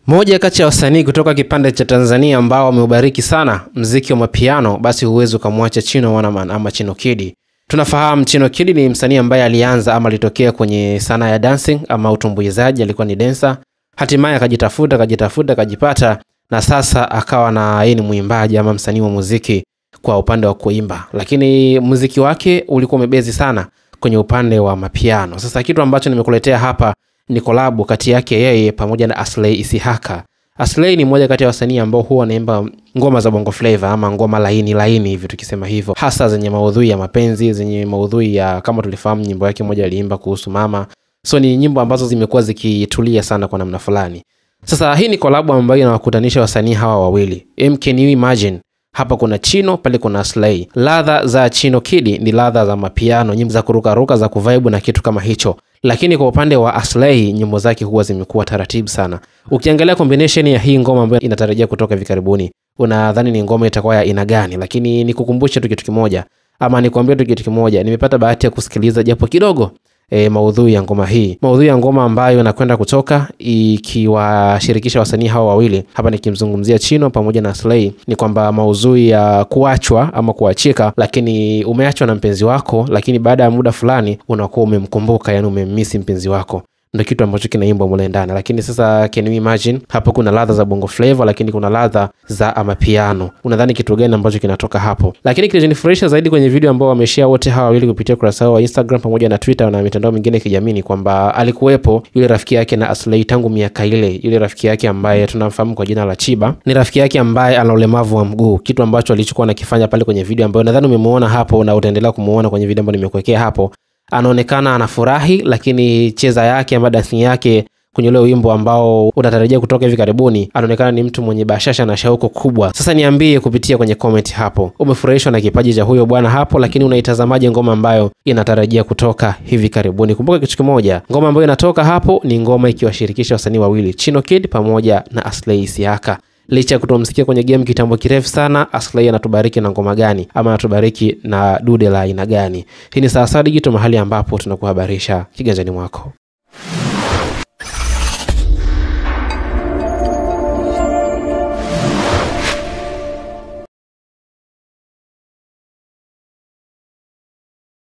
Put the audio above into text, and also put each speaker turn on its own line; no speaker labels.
Moja kati ya wasanii kutoka kipande cha Tanzania ambao wameubariki sana muziki wa mapiano, basi huwezi kumwacha Chino Wanaman ama Chino Kid. Tunafahamu Chino Kid ni msanii ambaye alianza ama alitokea kwenye sanaa ya dancing ama utumbuizaji, alikuwa ni dancer. Hatimaye akajipata na sasa akawa na yeye ni muimbaji ama msanii wa muziki kwa upande wa kuimba. Lakini muziki wake ulikuwa umebezi sana kwenye upande wa mapiano. Sasa kitu ambacho nimekuletea hapa ni collab kati yake yeye pamoja na Aslay Isihaka. Aslay ni mmoja kati ya wasanii ambao huwa wanaimba ngoma za bongo flavor ama ngoma laini hivi tukisema hivyo, hasa zenye maudhui ya mapenzi, zenye maudhui ya kama tulifahamu nyimbo yake moja aliimba kuhusu mama. So ni nyimbo ambazo zimekuwa zikitulia sana kwa namna fulani. Sasa hii ni collab ambayo inawakutanisha wasanii hawa wawili. Can you imagine? Hapa kuna Chino, pale kuna Aslay. Ladha za Chino Kid ni ladha za mapiano, nyimbo za kuruka za kuvibe na kitu kama hicho. Lakini kwa upande wa Aslay, nyimbo zake huwa zimekuwa taratibu sana. Ukiangalia combination ya hii ngoma ambayo inatarajia kutoka hivi karibuni, unadhani ni ngoma itakuwa ya aina gani? Lakini nikukumbushe tu kitu kimoja, ama nikwambie tu kitu kimoja. Nimepata bahati ya kusikiliza japo kidogo maudhui ya ngoma hii. Maudhui ya ngoma ambayo inakwenda kutoka ikiwashirikisha wasanii hawa wawili. Hapa nikimzungumzia Chino pamoja na Aslay, ni kwamba maudhui ya kuachwa ama kuachika, lakini umeachwa na mpenzi wako, lakini baada ya muda fulani unakuwa umemkumbuka, yani umemmisi mpenzi wako. Ndio kitu ambacho kinaimbwa mule ndani. Lakini sasa can you imagine, hapa kuna ladha za bongo flavor lakini kuna ladha za amapiano. Unadhani kitu gani ambacho kinatoka hapo? Lakini kilichonifurahisha zaidi kwenye video ambao wameshare wote hawa wawili kupitia kurasa zao wa Instagram pamoja na Twitter na mitandao mingine ya kijamii, kwamba alikuwepo yule rafiki yake na Aslay tangu miaka ile. Yule rafiki yake ambaye tunamfahamu kwa jina la Chiba, ni rafiki yake ambaye ana ulemavu wa mguu, kitu ambacho alichokuwa anakifanya pale kwenye video ambayo nadhani umemuona hapo na utaendelea kumuona kwenye video ambayo nimekuwekea hapo. Anaonekana anafurahi, lakini cheza yake ama dancing yake kwenye ule wimbo ambao unatarajia kutoka hivi karibuni, anaonekana ni mtu mwenye bashasha na shauku kubwa. Sasa niambie kupitia kwenye comment hapo, umefurahishwa na kipaji cha huyo bwana hapo? Lakini unaitazamaje ngoma ambayo inatarajia kutoka hivi karibuni? Kumbuka kitu kimoja, ngoma ambayo inatoka hapo ni ngoma ikiwashirikisha wasanii wawili, Chino Kid pamoja na Aslay Isihaka. Licha ya kutomsikia kwenye game kitambo kirefu sana, Aslay anatubariki na ngoma gani ama anatubariki na dude la aina gani? Hii ni Sawasawa Digital, mahali ambapo tunakuhabarisha kiganjani mwako.